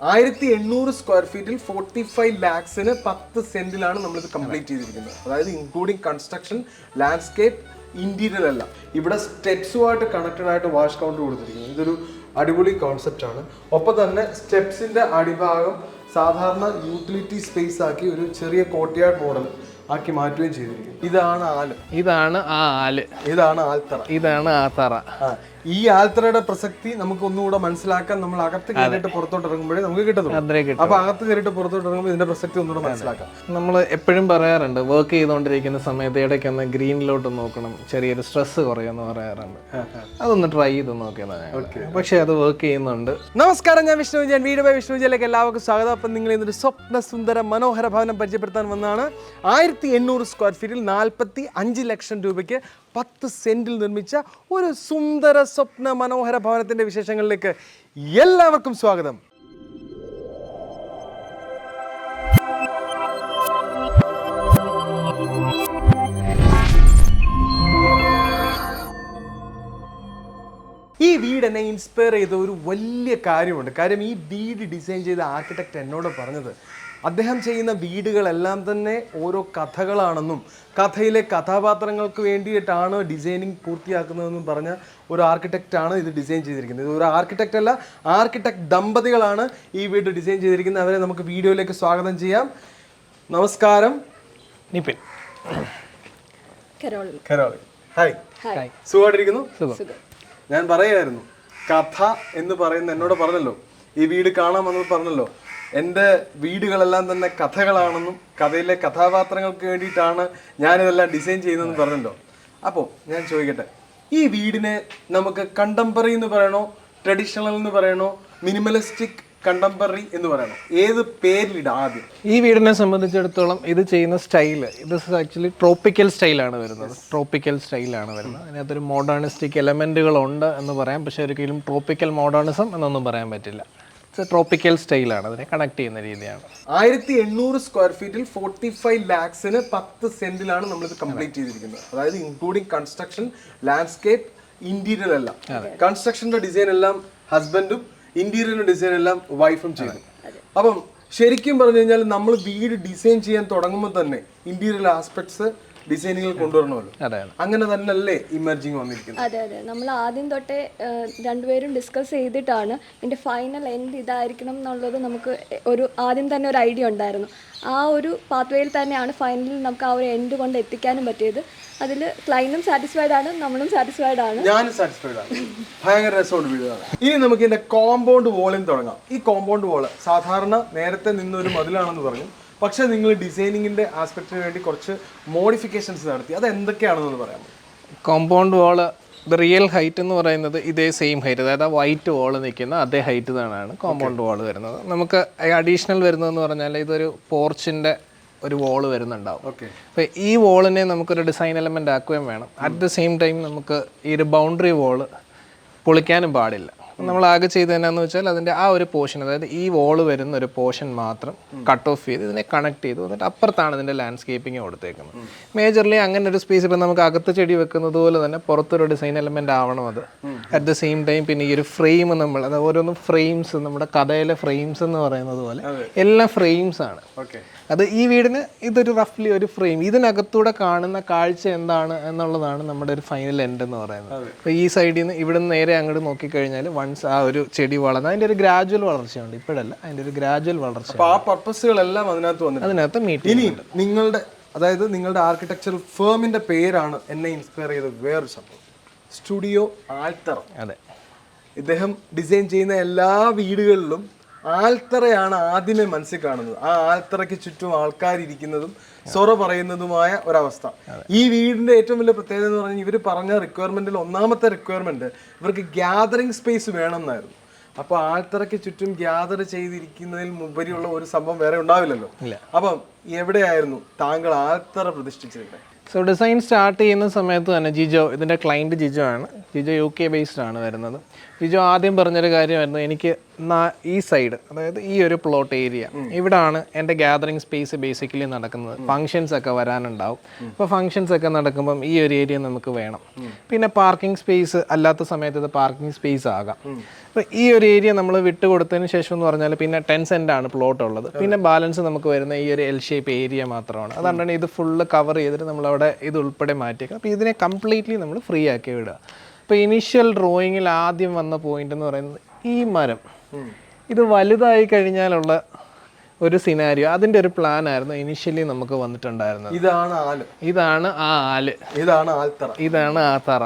1800 square ഫീറ്റിൽ 45 ലാക്സിന് 10 സെന്റിലാണ് നമ്മളിത് complete ചെയ്തിരിക്കുന്നത്. അതായത് ഇൻക്ലൂഡിങ് കൺസ്ട്രക്ഷൻ, ലാൻഡ്സ്കേപ്പ്, ഇന്റീരിയർ എല്ലാം. ഇവിടെ സ്റ്റെപ്സുമായിട്ട് കണക്റ്റഡ് ആയിട്ട് വാഷ് കൗണ്ടർ കൊടുത്തിരിക്കുന്നത്. ഇതൊരു അടിപൊളി കോൺസെപ്റ്റ് ആണ്. ഒപ്പം തന്നെ സ്റ്റെപ്സിന്റെ അടിഭാഗം സാധാരണ യൂട്ടിലിറ്റി സ്പേസ് ആക്കി ഒരു ചെറിയ കോർട്ട്യാർഡ് മോഡൽ ആക്കി മാറ്റുകയും ചെയ്തിരിക്കും. ഇതാണ് ആല്, ഇതാണ് ആ ആല്, ഇതാണ് ആൽത്തറ, ഇതാണ് ആ തറ. ഈ ആൽത്തറയുടെ പ്രസക്തി നമുക്ക് ഒന്നുകൂടെ മനസ്സിലാക്കാൻ നമ്മൾ അകത്ത് കയറിയിട്ട് പുറത്തോട്ട് ഇറങ്ങുമ്പോഴേ നമുക്ക് കിട്ടുന്നു. അപ്പൊ അകത്ത് കയറിയിട്ട് പുറത്തോട്ട് ഇറങ്ങുമ്പോൾ ഇതിന്റെ പ്രസക്തി ഒന്നുകൂടെ മനസ്സിലാക്കാം. നമ്മൾ എപ്പോഴും പറയാറുണ്ട്, വർക്ക് ചെയ്തുകൊണ്ടിരിക്കുന്ന സമയത്ത് ഇടയ്ക്കൊന്ന് ഗ്രീനിലോട്ട് നോക്കണം, ചെറിയൊരു സ്ട്രെസ് കുറയുമെന്ന് പറയാറുണ്ട്. അതൊന്ന് ട്രൈ ചെയ്ത് നോക്കിയതാണ്, പക്ഷെ അത് വർക്ക് ചെയ്യുന്നുണ്ട്. നമസ്കാരം, ഞാൻ വിഷ്ണു വിജയൻ, വീട് ബൈ വിഷ്ണു വിജയനിലേക്ക് എല്ലാവർക്കും സ്വാഗതം. അപ്പം നിങ്ങൾ ഇന്നൊരു സ്വപ്ന സുന്ദര മനോഹര ഭവനം പരിചയപ്പെടുത്താൻ വന്നതാണ്. 1800 സ്ക്വയർ ഫീറ്റിൽ 45 ലക്ഷം രൂപയ്ക്ക് 10 സെന്റിൽ നിർമ്മിച്ച ഒരു സുന്ദര സ്വപ്ന മനോഹര ഭവനത്തിന്റെ വിശേഷങ്ങളിലേക്ക് എല്ലാവർക്കും സ്വാഗതം. ഈ വീട് എന്നെ ഇൻസ്പയർ ചെയ്ത ഒരു വലിയ കാര്യമുണ്ട്. കാര്യം ഈ വീട് ഡിസൈൻ ചെയ്ത ആർക്കിടെക്റ്റ് എന്നോട് പറഞ്ഞത്, അദ്ദേഹം ചെയ്യുന്ന വീടുകളെല്ലാം തന്നെ ഓരോ കഥകളാണെന്നും കഥയിലെ കഥാപാത്രങ്ങൾക്ക് വേണ്ടിയിട്ടാണ് ഡിസൈനിങ് പൂർത്തിയാക്കുന്നതെന്നും പറഞ്ഞ ഒരു ആർക്കിടെക്റ്റാണ് ഇത് ഡിസൈൻ ചെയ്തിരിക്കുന്നത്. ഇത് ഒരു ആർക്കിടെക്റ്റ് അല്ല, ആർക്കിടെക്ട് ദമ്പതികളാണ് ഈ വീട് ഡിസൈൻ ചെയ്തിരിക്കുന്നത്. അവരെ നമുക്ക് വീഡിയോയിലേക്ക് സ്വാഗതം ചെയ്യാം. നമസ്കാരം. നിപിൻ. കരോളി. ഹായ്. സുഖമായിട്ടിരിക്കുന്നു? ഞാൻ പറയായിരുന്നു, കഥ എന്ന് പറയുന്ന എന്നോട് പറഞ്ഞല്ലോ, ഈ വീട് കാണാമെന്ന് പറഞ്ഞല്ലോ, എൻ്റെ വീടുകളെല്ലാം തന്നെ കഥകളാണെന്നും കഥയിലെ കഥാപാത്രങ്ങൾക്ക് വേണ്ടിയിട്ടാണ് ഞാനിതെല്ലാം ഡിസൈൻ ചെയ്യുന്നതെന്ന് പറഞ്ഞല്ലോ. അപ്പോൾ ഞാൻ ചോദിക്കട്ടെ, ഈ വീടിനെ നമുക്ക് കണ്ടംപററി എന്ന് പറയണോ, ട്രഡീഷണൽ എന്ന് പറയണോ, മിനിമലിസ്റ്റിക് കണ്ടംപററി എന്ന് പറയണോ, ഏത് പേരിലിടാം ആദ്യം? ഈ വീടിനെ സംബന്ധിച്ചിടത്തോളം ഇത് ചെയ്യുന്ന സ്റ്റൈല്, ഇത് ആക്ച്വലി ട്രോപ്പിക്കൽ സ്റ്റൈലാണ് വരുന്നത്. ട്രോപ്പിക്കൽ സ്റ്റൈലാണ് വരുന്നത്. അതിനകത്തൊരു മോഡേണിസ്റ്റിക് എലമെൻറ്റുകളുണ്ട് എന്ന് പറയാം, പക്ഷേ ഒരിക്കലും ട്രോപ്പിക്കൽ മോഡേണിസം എന്നൊന്നും പറയാൻ പറ്റില്ല. ട്രോപ്പിക്കൽ സ്റ്റൈലാണ്, അതിനെ കണക്ട് ചെയ്യുന്ന രീതിയാണ്. 1800 സ്ക്വയർ ഫീറ്റിൽ 45 ലാക്സിന് 10 സെന്റിലാണ് നമ്മളിത് കംപ്ലീറ്റ് ചെയ്തിരിക്കുന്നത്. അതായത് ഇൻക്ലൂഡിങ് കൺസ്ട്രക്ഷൻ, ലാൻഡ്സ്കേപ്പ്, ഇന്റീരിയർ എല്ലാം. കൺസ്ട്രക്ഷന്റെ ഡിസൈൻ എല്ലാം ഹസ്ബൻഡും ഇന്റീരിയറിന്റെ ഡിസൈൻ എല്ലാം വൈഫും ചെയ്തു. അപ്പം ശരിക്കും പറഞ്ഞു കഴിഞ്ഞാൽ നമ്മൾ വീട് ഡിസൈൻ ചെയ്യാൻ തുടങ്ങുമ്പോൾ തന്നെ ഇന്റീരിയർ ആസ്പെക്ട്സ് ഡിസൈനുകൾ കൊണ്ടുവരണമല്ലോ. അങ്ങനെ തന്നെയല്ലേ ഇമർജിങ് വന്നിരിക്കുന്നത്? അതെ അതെ, നമ്മൾ ആദ്യം തൊട്ടേ രണ്ടുപേരും ഡിസ്കസ് ചെയ്തിട്ടാണ് ഇതിൻ്റെ ഫൈനൽ എൻഡ് ഇതായിരിക്കണം എന്നുള്ളത് നമുക്ക് ആദ്യം തന്നെ ഒരു ഐഡിയ ഉണ്ടായിരുന്നു. ആ ഒരു പാത്വേയിൽ തന്നെയാണ് ഫൈനലിൽ നമുക്ക് ആ ഒരു എൻഡ് കൊണ്ട് എത്തിക്കാനും പറ്റിയത്. അതിൽ ക്ലൈന്റും സാറ്റിസ്ഫൈഡ് ആണ്, നമ്മളും സാറ്റിസ്ഫൈഡ് ആണ്, ഞാനും സാറ്റിസ്ഫൈഡ് ആണ്. ഭയങ്കര രസമുണ്ട് വീടാണ്. ഇനി നമുക്ക് ഇതിന്റെ കോമ്പൗണ്ട് വോളിൽ തുടങ്ങാം. ഈ കോമ്പൗണ്ട് വോള് സാധാരണ നേരത്തെ നിന്നൊരു മതിലാണെന്ന് പറഞ്ഞു, പക്ഷെ നിങ്ങൾ ഡിസൈനിങ്ങിന്റെ ആസ്പെക്റ്റിന് വേണ്ടി കുറച്ച് മോഡിഫിക്കേഷൻസ് നടത്തി. അത് എന്തൊക്കെയാണെന്ന് പറയാമോ? കോമ്പൗണ്ട് വാള്, റിയൽ ഹൈറ്റ് എന്ന് പറയുന്നത് ഇതേ സെയിം ഹൈറ്റ്, അതായത് വൈറ്റ് വാള് നിൽക്കുന്ന അതേ ഹൈറ്റ് തന്നെയാണ് കോമ്പൗണ്ട് വാള് വരുന്നത്. നമുക്ക് അഡീഷണൽ വരുന്നതെന്ന് പറഞ്ഞാൽ ഇതൊരു പോർച്ചിൻ്റെ ഒരു വോള് വരുന്നുണ്ടാവും. അപ്പോൾ ഈ വോളിനെ നമുക്കൊരു ഡിസൈൻ എലമെൻ്റ് ആക്കുകയും വേണം. അറ്റ് ദ സെയിം ടൈം നമുക്ക് ഈ ഒരു ബൗണ്ടറി വോള് പൊളിക്കാനും പാടില്ല. നമ്മൾ ആകെ ചെയ്തതെന്നു വെച്ചാൽ അതിൻ്റെ ആ ഒരു പോർഷൻ, അതായത് ഈ വോള് വരുന്ന ഒരു പോർഷൻ മാത്രം കട്ട് ഓഫ് ചെയ്ത് ഇതിനെ കണക്ട് ചെയ്തു, എന്നിട്ട് അപ്പുറത്താണ് ഇതിൻ്റെ ലാൻഡ്സ്കേപ്പിംഗ് കൊടുത്തേക്കുന്നത്. മേജർലി അങ്ങനെ ഒരു സ്പേസ് ഇപ്പം നമുക്ക് അകത്ത് ചെടി വെക്കുന്നത് പോലെ തന്നെ പുറത്തൊരു ഡിസൈൻ എലമെൻ്റ് ആവണം അത്. അറ്റ് ദ സെയിം ടൈം പിന്നെ ഈ ഒരു ഫ്രെയിം നമ്മൾ, അത് ഓരോന്നും ഫ്രെയിംസ്, നമ്മുടെ കഥയിലെ ഫ്രെയിംസ് എന്ന് പറയുന്നത് പോലെ എല്ലാം ഫ്രെയിംസ് ആണ്. അത് ഈ വീടിന് ഇതൊരു റഫ്ലി ഒരു ഫ്രെയിം, ഇതിനകത്തൂടെ കാണുന്ന കാഴ്ച എന്താണ് എന്നുള്ളതാണ് നമ്മുടെ ഒരു ഫൈനൽ എൻഡ് എന്ന് പറയുന്നത്. അപ്പോൾ ഈ സൈഡിൽ നിന്ന് ഇവിടെ നിന്ന് നേരെ അങ്ങോട്ട് നോക്കിക്കഴിഞ്ഞാൽ വൺസ് ആ ഒരു ചെടി വളർന്ന് അതിൻ്റെ ഒരു ഗ്രാജുവൽ വളർച്ചയുണ്ട്, ഇപ്പോഴല്ല, അതിൻ്റെ ഒരു ഗ്രാജുവൽ വളർച്ച. അപ്പോൾ ആ പർപ്പസുകളെല്ലാം അതിനകത്ത് മീറ്റ്. ഇനി നിങ്ങളുടെ ആർക്കിടെക്ചറൽ ഫേമിന്റെ പേരാണ് എന്നെ ഇൻസ്പയർ ചെയ്തത്. വേറൊരു സംഭവം, സ്റ്റുഡിയോ ആൽത്തറ. അതെ, ഇദ്ദേഹം ഡിസൈൻ ചെയ്യുന്ന എല്ലാ വീടുകളിലും ആൽത്തറയാണ് ആദ്യമേ മനസ്സിൽ കാണുന്നത്. ആ ആൽത്തറയ്ക്ക് ചുറ്റും ആൾക്കാരിയ്ക്കുന്നതും സൊറ പറയുന്നതുമായ ഒരവസ്ഥ. ഈ വീടിന്റെ ഏറ്റവും വലിയ പ്രത്യേകത എന്ന് പറഞ്ഞാൽ, ഇവർ പറഞ്ഞ റിക്വയർമെന്റിൽ ഒന്നാമത്തെ റിക്വയർമെന്റ് ഇവർക്ക് ഗ്യാതറിംഗ് സ്പേസ് വേണമെന്നായിരുന്നു. അപ്പോൾ ആൽത്തറയ്ക്ക് ചുറ്റും ഗ്യാദർ ചെയ്തിരിക്കുന്നതിൽ ഉപരിയുള്ള ഒരു സംഭവം വേറെ ഉണ്ടാവില്ലല്ലോ. അപ്പം എവിടെയായിരുന്നു താങ്കൾ ആൽത്തറ പ്രതിഷ്ഠിച്ചത്? സോ ഡിസൈൻ സ്റ്റാർട്ട് ചെയ്യുന്ന സമയത്ത് തന്നെ ജിജോ, ഇതിൻ്റെ ക്ലയൻറ്റ് ജിജോ ആണ്. ജിജോ UK ബേസ്ഡ് ആണ് വരുന്നത്. ജിജോ ആദ്യം പറഞ്ഞൊരു കാര്യമായിരുന്നു, എനിക്ക് ഈ സൈഡ്, അതായത് ഈ ഒരു പ്ലോട്ട് ഏരിയ, ഇവിടാണ് എൻ്റെ ഗ്യാതറിങ് സ്പേസ് ബേസിക്കലി നടക്കുന്നത്. ഫങ്ഷൻസ് ഒക്കെ വരാനുണ്ടാവും. അപ്പോൾ ഫങ്ഷൻസ് ഒക്കെ നടക്കുമ്പം ഈ ഒരു ഏരിയ നമുക്ക് വേണം. പിന്നെ പാർക്കിംഗ് സ്പേസ് അല്ലാത്ത സമയത്ത് ഇത് പാർക്കിംഗ് സ്പേസ് ആകാം. അപ്പോൾ ഈ ഒരു ഏരിയ നമ്മൾ വിട്ടുകൊടുത്തതിന് ശേഷം എന്ന് പറഞ്ഞാൽ പിന്നെ 10 സെൻറ്റാണ് പ്ലോട്ട് ഉള്ളത്. പിന്നെ ബാലൻസ് നമുക്ക് വരുന്ന ഈ ഒരു എൽ ഷേപ്പ് ഏരിയ മാത്രമാണ്. അതുകൊണ്ടാണ് ഇത് ഫുള്ള് കവർ ചെയ്തിട്ട് നമ്മളവിടെ ഇത് ഉൾപ്പെടെ മാറ്റിയേക്കാം. അപ്പോൾ ഇതിനെ കംപ്ലീറ്റ്ലി നമ്മൾ ഫ്രീ ആക്കി വിടുക. ഇപ്പോൾ ഇനീഷ്യൽ ഡ്രോയിങ്ങിൽ ആദ്യം വന്ന പോയിന്റ് എന്ന് പറയുന്നത് ഈ മരം ഇത് വലുതായി കഴിഞ്ഞാലുള്ള ഒരു സിനാരിയോ, അതിൻ്റെ ഒരു പ്ലാൻ ആയിരുന്നു ഇനിഷ്യലി നമുക്ക് വന്നിട്ടുണ്ടായിരുന്നത്. ഇതാണ് ആ ആല്, ഇതാണ് ആ തറ.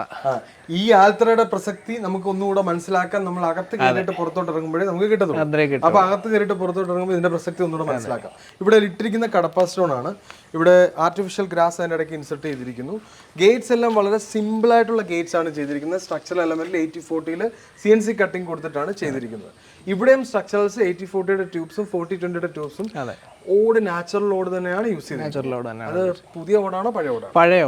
ഈ ആൽത്തറയുടെ പ്രസക്തി നമുക്ക് ഒന്നുകൂടെ മനസ്സിലാക്കാൻ നമ്മൾ അകത്ത് കയറിയിട്ട് പുറത്തോട്ട് ഇറങ്ങുമ്പോഴേ നമുക്ക് കിട്ടുന്നു. അപ്പൊ അകത്ത് കയറിയിട്ട് പുറത്തോട്ട് ഇറങ്ങുമ്പോൾ ഇതിന്റെ പ്രസക്തി ഒന്നുകൂടെ മനസ്സിലാക്കാം. ഇവിടെ ഇട്ടിരിക്കുന്ന കടപ്പ സ്റ്റോൺ ആണ്. ഇവിടെ ആർട്ടിഫിഷ്യൽ ഗ്രാസ് അതിൻ്റെ ഇടയ്ക്ക് ഇൻസെർട്ട് ചെയ്തിരിക്കുന്നു. ഗേറ്റ്സ് എല്ലാം വളരെ സിമ്പിൾ ആയിട്ടുള്ള ഗേറ്റ്സ് ആണ് ചെയ്തിരിക്കുന്നത്. സ്ട്രക്ചറൽ എലമെന്റിൽ 8040 CNC കട്ടിംഗ് കൊടുത്തിട്ടാണ് ചെയ്തിരിക്കുന്നത്. ഇവിടെയും സ്ട്രക്ചറൽസ് 8040 ട്യൂബ്സും 4020 ട്യൂബ്സും ഓട് നാച്ചുറൽ ഓട് തന്നെയാണ് യൂസ് ചെയ്തത്. അത് പുതിയ ഓടാണോ പഴയ ഓടാണ്? പഴയ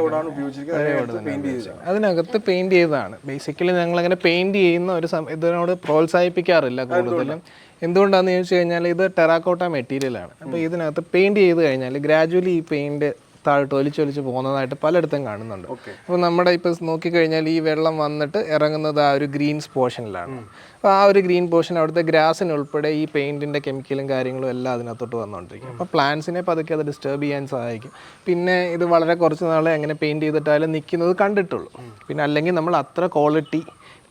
ഓടാണ് ഉപയോഗിച്ചിരിക്കുന്നത്. അതിനകത്ത് പെയിന്റ് ചെയ്തതാണ്. ബേസിക്കലി ഞങ്ങൾ അങ്ങനെ പെയിന്റ് ചെയ്യുന്ന ഒരു ഇതിനോട് പ്രോത്സാഹിപ്പിക്കാറില്ല കൂടുതലും. എന്തുകൊണ്ടാണെന്ന് ചോദിച്ചു കഴിഞ്ഞാൽ ഇത് ടെറാക്കോട്ട മെറ്റീരിയലാണ്. അപ്പോൾ ഇതിനകത്ത് പെയിന്റ് ചെയ്ത് കഴിഞ്ഞാൽ ഗ്രാജുവലി ഈ പെയിന്റ് താഴോട്ട് ഒലിച്ചൊലിച്ച് പോകുന്നതായിട്ട് പലയിടത്തും കാണുന്നുണ്ട്. അപ്പോൾ നമ്മുടെ ഇപ്പോൾ നോക്കിക്കഴിഞ്ഞാൽ ഈ വെള്ളം വന്നിട്ട് ഇറങ്ങുന്നത് ആ ഒരു ഗ്രീൻസ് പോർഷനിലാണ്. അപ്പോൾ ആ ഒരു ഗ്രീൻ പോർഷൻ അവിടുത്തെ ഗ്രാസിനുൾപ്പെടെ ഈ പെയിൻറ്റിൻ്റെ കെമിക്കലും കാര്യങ്ങളും എല്ലാം അതിനകത്തോട്ട് വന്നുകൊണ്ടിരിക്കും. അപ്പോൾ പ്ലാന്റ്സിനെ പതുക്കെ അത് ഡിസ്റ്റർബ് ചെയ്യാൻ സഹായിക്കും. പിന്നെ ഇത് വളരെ കുറച്ച് നാളെ അങ്ങനെ പെയിൻറ്റ് ചെയ്തിട്ടാലും നിൽക്കുന്നത് കണ്ടിട്ടുള്ളൂ. പിന്നെ അല്ലെങ്കിൽ നമ്മൾ അത്ര ക്വാളിറ്റി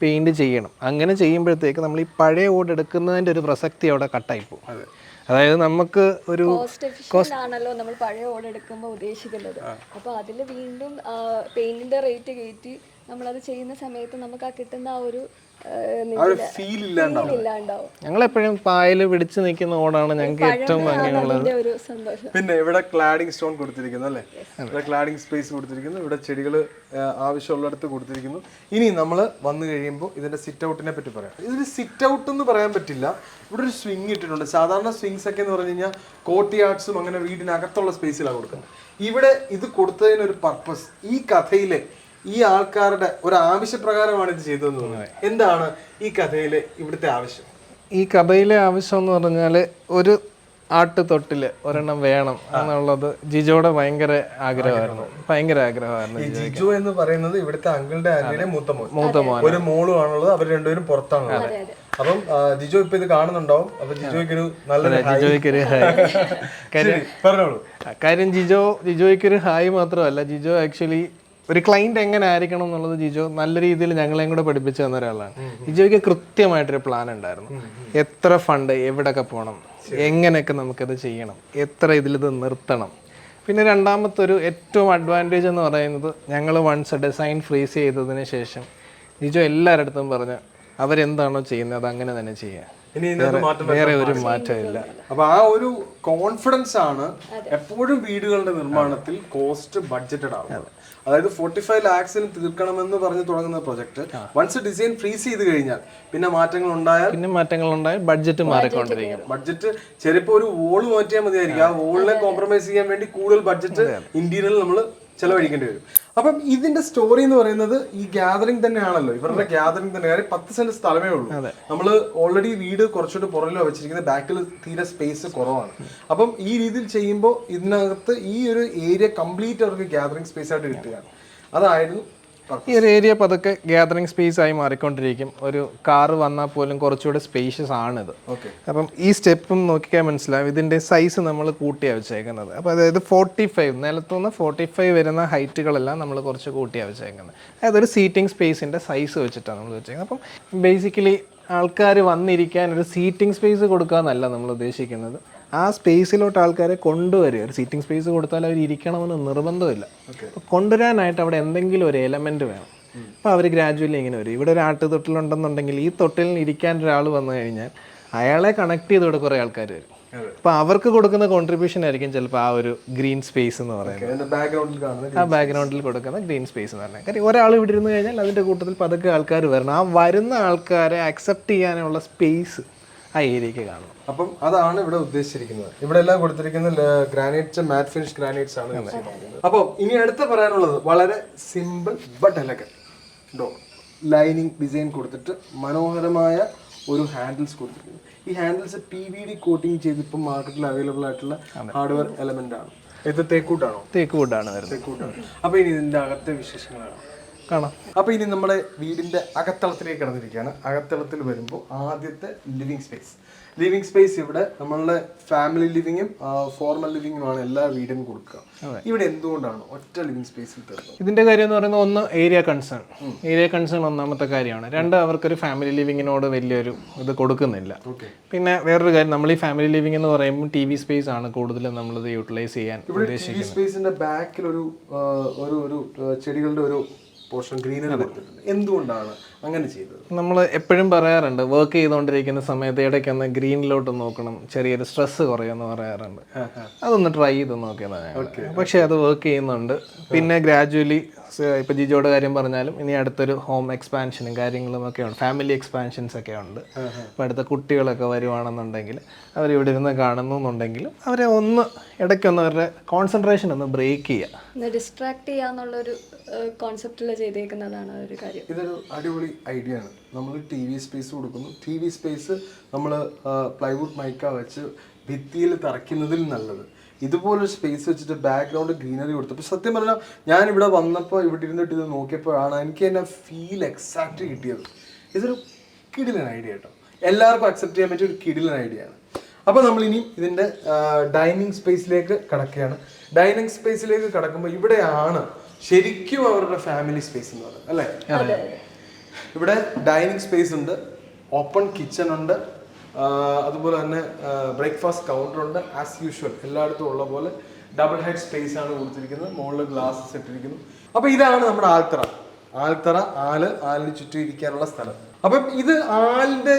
പെയിൻറ്റ് ചെയ്യണം. അങ്ങനെ ചെയ്യുമ്പോഴത്തേക്ക് നമ്മൾ ഈ പഴയ ഓട് എടുക്കുന്നതിൻ്റെ ഒരു പ്രസക്തി അവിടെ കട്ടായി പോകും. അതായത് നമുക്ക് ഒരു ആണല്ലോ നമ്മൾ പഴയ ഓട് എടുക്കുമ്പോൾ ഉദ്ദേശിക്കുന്നത്. അപ്പോൾ അതിൽ വീണ്ടും പെയിന്റിന്റെ റേറ്റ് കയറ്റി നമ്മളത് ചെയ്യുന്ന സമയത്ത് നമുക്ക് ആ കിട്ടുന്ന ആ ഒരു ഫീൽ ഇല്ലാണ്ടാവും. ഞങ്ങളെപ്പോഴും പായൽ പിടിച്ചു നിൽക്കുന്ന ഓടാണ് ഞങ്ങൾക്ക് ഏറ്റവും ഭംഗിയുള്ളത്. പിന്നെ ഇവിടെ ക്ലാഡിംഗ് സ്റ്റോൺ കൊടുത്തിരിക്കുന്നു അല്ലേ? ഇവിടെ ക്ലാഡിംഗ് സ്പേസ് കൊടുത്തിരിക്കുന്നു. ഇവിടെ ചെടികൾ ആവശ്യമുള്ളിടത്ത് കൊടുത്തിരിക്കുന്നു. ഇനി നമ്മൾ വന്നു കഴിയുമ്പോൾ ഇതിന്റെ സിറ്റ് ഔട്ടിനെ പറ്റി പറയാം. ഇതിന് സിറ്റ് ഔട്ട് എന്ന് പറയാൻ പറ്റില്ല. ഇവിടെ ഒരു സ്വിങ് ഇട്ടിട്ടുണ്ട്. സാധാരണ സ്വിങ്സ് ഒക്കെ എന്ന് പറഞ്ഞു കഴിഞ്ഞാൽ കോർട്ട്യാർഡ്സും അങ്ങനെ വീടിനകത്തുള്ള സ്പേസിലാണ് കൊടുക്കുന്നത്. ഇവിടെ ഇത് കൊടുത്തതിനൊരു പർപ്പസ്, ഈ കഥയിലെ ഈ ആൾക്കാരുടെ ഒരു ആവശ്യപ്രകാരമാണ് ഇത് ചെയ്തതെന്ന് തോന്നുന്നത്. എന്താണ് ഈ കഥയിലെ ഇവിടുത്തെ ആവശ്യം? ഈ കഥയിലെ ആവശ്യം എന്ന് പറഞ്ഞാൽ ഒരു ആട്ടുതൊട്ടിൽ ഒരെണ്ണം വേണം എന്നുള്ളത് ജിജോയുടെ ഭയങ്കര ആഗ്രഹമായിരുന്നു. ജിജോ എന്ന് പറയുന്നത് ഇവിടുത്തെ അങ്കിളുടെ ആന്റിയുടെ മൂത്ത മോൻ. ഒരു മോളും ആണുള്ളത്. അവർ രണ്ടുപേരും പുറത്താണുള്ളത്. അപ്പം ജിജോ ഇപ്പൊ ഇത് കാണുന്നുണ്ടാവും. അപ്പൊ ജിജോയ്ക്കൊരു ജിജോയ്ക്കൊരു ഹായ് പറഞ്ഞോളൂ. കാര്യം ജിജോയ്ക്കൊരു ഹായ് മാത്രമല്ല, ജിജോ ആക്ച്വലി ഒരു ക്ലൈൻറ്റ് എങ്ങനെ ആയിരിക്കണം എന്നുള്ളത് ജിജോ നല്ല രീതിയിൽ ഞങ്ങളെയും കൂടെ പഠിപ്പിച്ചു തന്ന ഒരാളാണ്. ജിജോയ്ക്ക് കൃത്യമായിട്ടൊരു പ്ലാൻ ഉണ്ടായിരുന്നു. എത്ര ഫണ്ട്, എവിടെയൊക്കെ പോകണം, എങ്ങനെയൊക്കെ നമുക്കത് ചെയ്യണം, എത്ര ഇതിലിത് നിർത്തണം. പിന്നെ രണ്ടാമത്തെ ഒരു ഏറ്റവും അഡ്വാൻറ്റേജ് എന്ന് പറയുന്നത്, ഞങ്ങൾ വൺസ് ഡിസൈൻ ഫ്രീസ് ചെയ്തതിന് ശേഷം ജിജോ എല്ലാവരുടെ പറഞ്ഞ് അവരെന്താണോ ചെയ്യുന്നത് അത് അങ്ങനെ തന്നെ ചെയ്യാം. വേറെ ഒരു മാറ്റമില്ല. അപ്പൊ ആ ഒരു കോൺഫിഡൻസ് ആണ് എപ്പോഴും വീടുകളുടെ നിർമ്മാണത്തിൽ കോസ്റ്റ് ബഡ്ജറ്റഡ് ആവുന്നത്. അതായത് 45 lakhs തീർക്കണമെന്ന് പറഞ്ഞ് തുടങ്ങുന്ന പ്രൊജക്ട് വൺസ് ഡിസൈൻ ഫ്രീസ് ചെയ്ത് കഴിഞ്ഞാൽ പിന്നെ മാറ്റങ്ങൾ ഉണ്ടായാൽ ബഡ്ജറ്റ് മാറിക്കൊണ്ടിരിക്കും. ബഡ്ജറ്റ് ചിലപ്പോൾ ഒരു വോള് മാറ്റിയാൽ മതിയായിരിക്കും. ആ വോളിനെ കോംപ്രമൈസ് ചെയ്യാൻ വേണ്ടി കൂടുതൽ ബഡ്ജറ്റ് ഇന്റീരിയറിൽ നമ്മൾ ചെലവഴിക്കേണ്ടി വരും. അപ്പം ഇതിന്റെ സ്റ്റോറി എന്ന് പറയുന്നത് ഈ ഗ്യാതറിംഗ് തന്നെയാണല്ലോ. ഇവരുടെ ഗ്യാതറിംഗ് തന്നെ. കാര്യം 10 സെന്റ് സ്ഥലമേ ഉള്ളൂ. നമ്മൾ ഓൾറെഡി വീട് കുറച്ചുകൂടി പുറകിലോ വെച്ചിരിക്കുന്നത്. ബാക്കിൽ തീരെ സ്പേസ് കുറവാണ്. അപ്പം ഈ രീതിയിൽ ചെയ്യുമ്പോൾ ഇതിനകത്ത് ഈ ഒരു ഏരിയ കംപ്ലീറ്റ് അവർക്ക് ഗ്യാതറിംഗ് സ്പേസ് ആയിട്ട് കിട്ടുകയാണ്. അതായിരുന്നു ഈ ഒരു ഏരിയ പതുക്കെ ഗ്യാതറിംഗ് സ്പേസ് ആയി മാറിക്കൊണ്ടിരിക്കും. ഒരു കാറ് വന്നാൽ പോലും കുറച്ചുകൂടെ സ്പേഷ്യസ് ആണിത്. അപ്പം ഈ സ്റ്റെപ്പും നോക്കിയാൽ മനസ്സിലാവും ഇതിൻ്റെ സൈസ് നമ്മൾ കൂട്ടിയാണ് വെച്ചേക്കുന്നത്. അപ്പോൾ അതായത് 45 നിലത്തുനിന്ന് 45 വരുന്ന ഹൈറ്റുകളെല്ലാം നമ്മൾ കുറച്ച് കൂട്ടിയാണ് വെച്ചേക്കുന്നത്. അതായത് ഒരു സീറ്റിംഗ് സ്പേസിൻ്റെ സൈസ് വെച്ചിട്ടാണ് നമ്മൾ വെച്ചേക്കുന്നത്. അപ്പം ബേസിക്കലി ആൾക്കാർ വന്നിരിക്കാൻ ഒരു സീറ്റിംഗ് സ്പേസ് കൊടുക്കാമെന്നല്ല നമ്മൾ ഉദ്ദേശിക്കുന്നത്. ആ സ്പേസിലോട്ട് ആൾക്കാരെ കൊണ്ടുവരിക. ഒരു സീറ്റിംഗ് സ്പേസ് കൊടുത്താൽ അവർ ഇരിക്കണമെന്ന് നിർബന്ധമില്ല. അപ്പോൾ കൊണ്ടുവരാനായിട്ട് അവിടെ എന്തെങ്കിലും ഒരു എലമെൻറ്റ് വേണം. അപ്പോൾ അവർ ഗ്രാജുവലി ഇങ്ങനെ വരും. ഇവിടെ ഒരു ആട്ടുതൊട്ടിലുണ്ടെന്നുണ്ടെങ്കിൽ ഈ തൊട്ടിലിൽ ഇരിക്കാൻ ഒരാൾ വന്നു കഴിഞ്ഞാൽ അയാളെ കണക്ട് ചെയ്തോടെ കുറേ ആൾക്കാർ വരും. അപ്പോൾ അവർക്ക് കൊടുക്കുന്ന കോൺട്രിബ്യൂഷൻ ആയിരിക്കും ചിലപ്പോൾ ആ ഒരു ഗ്രീൻ സ്പേസ് എന്ന് പറയുന്നത്. ആ ബാക്ക്ഗ്രൗണ്ടിൽ കൊടുക്കുന്ന ഗ്രീൻ സ്പേസ് എന്ന് പറഞ്ഞാൽ. കാര്യം ഒരാൾ ഇവിടെ ഇരുന്ന് കഴിഞ്ഞാൽ അതിൻ്റെ കൂട്ടത്തിൽ പതുക്കെ ആൾക്കാർ വരണം. ആ വരുന്ന ആൾക്കാരെ അക്സെപ്റ്റ് ചെയ്യാനുള്ള സ്പേസ് ആ ഏരിയക്ക് കാണും. അപ്പം അതാണ് ഇവിടെ ഉദ്ദേശിച്ചിരിക്കുന്നത്. ഇവിടെ എല്ലാം കൊടുത്തിരിക്കുന്ന ഗ്രാനൈറ്റ്സ്, മാറ്റ് ഫിനിഷ് ഗ്രാനൈറ്റ്സ് ആണ്. അപ്പം ഇനി അടുത്ത് പറയാനുള്ളത് വളരെ simple but elegant door. Lining design കൊടുത്തിട്ട് മനോഹരമായ ഒരു ഹാൻഡിൽസ് കൊടുത്തിട്ടുണ്ട്. ഈ ഹാൻഡിൽസ് PVD കോട്ടിങ് ചെയ്ത് ഇപ്പം മാർക്കറ്റിൽ അവൈലബിൾ ആയിട്ടുള്ള ഹാർഡ്വെയർ എലമെന്റ് ആണ്. ഇത് തേക്കൂട്ടാണോ? തേക്ക് വുഡാണ് വരുന്നത്. തേക്കൂട്ടാണ്. അപ്പൊ ഇനി ഇതിന്റെ അകത്തെ വിശേഷങ്ങളാണ് കാണാം. അപ്പൊ ഇനി നമ്മുടെ വീടിന്റെ അകത്തളത്തിലേക്ക് കടന്നിരിക്കുകയാണ്. അകത്തളത്തിൽ വരുമ്പോൾ ആദ്യത്തെ ലിവിങ് സ്പേസ് ഇവിടെ നമ്മളുടെ ഫാമിലി ലിവിങ്ങും ഫോർമൽ ലിവിങ്ങുമാണ് എല്ലാ വീടിനും കൊടുക്കുക. ഇവിടെ എന്തുകൊണ്ടാണ് ഒറ്റ ലിവിങ് സ്പേസിൽ തീർന്നത്? ഇതിന്റെ കാര്യം എന്ന് പറയുന്നത്, ഒന്ന് ഏരിയ കൺസേൺ ഒന്നാമത്തെ കാര്യമാണ്. രണ്ട്, അവർക്കൊരു ഫാമിലി ലിവിങ്ങിനോട് വലിയൊരു ഇത് കൊടുക്കുന്നില്ല. പിന്നെ വേറൊരു കാര്യം, നമ്മൾ ഈ ഫാമിലി ലിവിംഗ് എന്ന് പറയുമ്പോൾ TV സ്പേസ് ആണ് കൂടുതലും നമ്മളിത് യൂട്ടിലൈസ് ചെയ്യാൻ ഉദ്ദേശിക്കുന്നത്. സ്പേസിന്റെ ബാക്കിൽ ഒരു ചെടികളുടെ ഒരു പോർഷൻ ഗ്രീനറി കൊടുത്തിട്ടുണ്ട്. എന്തുകൊണ്ടാണ് അങ്ങനെ ചെയ്തത്? നമ്മൾ എപ്പോഴും പറയാറുണ്ട്, വർക്ക് ചെയ്തുകൊണ്ടിരിക്കുന്ന സമയത്ത് ഇടയ്ക്കൊന്ന് ഗ്രീനിലോട്ട് നോക്കണം, ചെറിയൊരു സ്ട്രെസ് കുറയുമെന്ന് പറയാറുണ്ട്. അതൊന്ന് ട്രൈ ചെയ്ത് നോക്കിയതാണ്. പക്ഷേ അത് വർക്ക് ചെയ്യുന്നുണ്ട്. പിന്നെ ഗ്രാജുവലി ഇപ്പം ജിജോയുടെ കാര്യം പറഞ്ഞാലും ഇനി അടുത്തൊരു ഹോം എക്സ്പാൻഷനും കാര്യങ്ങളും ഒക്കെ ഉണ്ട്, ഫാമിലി എക്സ്പാൻഷൻസ് ഒക്കെ ഉണ്ട്. ഇപ്പം അടുത്ത കുട്ടികളൊക്കെ വരുവാണെന്നുണ്ടെങ്കിൽ അവരിവിടെ ഇരുന്ന് കാണുന്നുണ്ടെങ്കിലും അവരെ ഒന്ന് ഇടയ്ക്കൊന്ന് അവരുടെ കോൺസെൻട്രേഷൻ ഒന്ന് ബ്രേക്ക് ചെയ്യുക, ഡിസ്ട്രാക്ട് ചെയ്യാന്നുള്ളൊരു കോൺസെപ്റ്റിൽ ചെയ്തേക്കുന്നതാണ് ഒരു കാര്യം. ഇതൊരു അടിപൊളി ഐഡിയ ആണ്. നമ്മൾ TV സ്പേസ് കൊടുക്കുന്നു. TV സ്പേസ് നമ്മൾ പ്ലൈവുഡ് മൈക്ക വെച്ച് ഭിത്തിയിൽ തറയ്ക്കുന്നതിൽ നല്ലത് ഇതുപോലൊരു സ്പേസ് വെച്ചിട്ട് ബാക്ക്ഗ്രൗണ്ട് ഗ്രീനറി കൊടുത്തപ്പോൾ സത്യം പറഞ്ഞാൽ ഞാൻ ഇവിടെ വന്നപ്പോൾ ഇവിടെ ഇരുന്നിട്ട് ഇത് നോക്കിയപ്പോഴാണ് എനിക്ക് തന്നെ ഫീൽ എക്സാക്റ്റ് കിട്ടിയത്. ഇതൊരു കിടിലൻ ഐഡിയ കേട്ടോ, എല്ലാവർക്കും അക്സെപ്റ്റ് ചെയ്യാൻ പറ്റിയ ഒരു കിടിലൻ ഐഡിയ ആണ്. അപ്പോൾ നമ്മളിനി ഇതിൻ്റെ ഡൈനിങ് സ്പേസിലേക്ക് കടക്കുകയാണ്. ഡൈനിങ് സ്പേസിലേക്ക് കടക്കുമ്പോൾ ഇവിടെയാണ് ശരിക്കും അവരുടെ ഫാമിലി സ്പേസ് എന്ന് പറയുന്നത് അല്ലേ? ഇവിടെ ഡൈനിങ് സ്പേസ് ഉണ്ട്, ഓപ്പൺ കിച്ചൺ ഉണ്ട്, അതുപോലെ തന്നെ ബ്രേക്ക്ഫാസ്റ്റ് കൗണ്ടർ ഉണ്ട്. ആസ് യൂഷ്വൽ എല്ലായിടത്തും ഉള്ള പോലെ ഡബിൾ ഹെഡ് സ്പേസ് ആണ് കൊടുത്തിരിക്കുന്നത്. മുകളിൽ ഗ്ലാസസ് ഇട്ടിരിക്കുന്നു. അപ്പോൾ ഇതാണ് നമ്മുടെ ആൽത്തറ. ആലിന് ചുറ്റും ഇരിക്കാനുള്ള സ്ഥലം. അപ്പം ഇത് ആലിന്റെ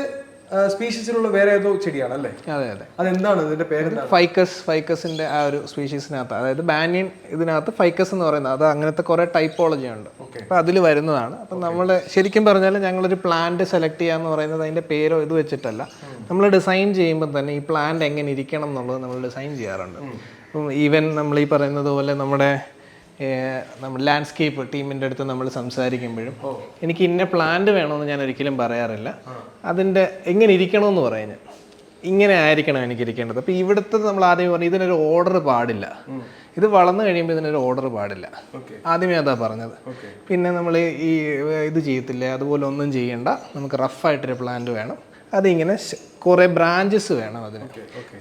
സ്പീഷീസിലുള്ള വേറെ ഏതോ ചെടിയാണ് അല്ലേ? അതെ. അതെന്താണ് ഇതിന്റെ പേര്? ഫൈക്കസിന്റെ ആ ഒരു സ്പീഷീസിനകത്ത്, അതായത് ബാനിയൻ ഇതിനകത്ത് ഫൈക്കസ് എന്ന് പറയുന്നത്, അത് അങ്ങനത്തെ കുറെ ടൈപ്പോളജി ഉണ്ട്. അപ്പൊ അതിൽ വരുന്നതാണ്. അപ്പം നമ്മൾ ശരിക്കും പറഞ്ഞാൽ ഞങ്ങളൊരു പ്ലാന്റ് സെലക്ട് ചെയ്യാന്ന് പറയുന്നത് അതിന്റെ പേരോ ഇത് വെച്ചിട്ടല്ല, നമ്മൾ ഡിസൈൻ ചെയ്യുമ്പോൾ തന്നെ ഈ പ്ലാന്റ് എങ്ങനെ ഇരിക്കണം എന്നുള്ളത് നമ്മൾ ഡിസൈൻ ചെയ്യാറുണ്ട്. അപ്പം ഈവൻ നമ്മൾ ഈ പറയുന്നത് പോലെ നമ്മുടെ ലാൻഡ്സ്കേപ്പ് ടീമിൻ്റെ അടുത്ത് നമ്മൾ സംസാരിക്കുമ്പോഴും എനിക്ക് ഇന്ന പ്ലാന്റ് വേണമെന്ന് ഞാൻ ഒരിക്കലും പറയാറില്ല. അതിൻ്റെ എങ്ങനെ ഇരിക്കണമെന്ന് പറയുന്നത്, ഇങ്ങനെ ആയിരിക്കണം എനിക്ക് ഇരിക്കേണ്ടത്. അപ്പോൾ ഇവിടുത്തെ നമ്മൾ ആദ്യം പറഞ്ഞു ഇതിനൊരു ഓർഡർ പാടില്ല, ഇത് വളർന്നു കഴിയുമ്പോൾ ഇതിനൊരു ഓർഡർ പാടില്ല, ആദ്യമേ അതാ പറഞ്ഞത്. പിന്നെ നമ്മൾ ഈ ഇത് ചെയ്യത്തില്ല, അതുപോലെ ഒന്നും ചെയ്യണ്ട, നമുക്ക് റഫായിട്ടൊരു പ്ലാന്റ് വേണം, അതിങ്ങനെ കുറേ ബ്രാഞ്ചസ് വേണം അതിന്.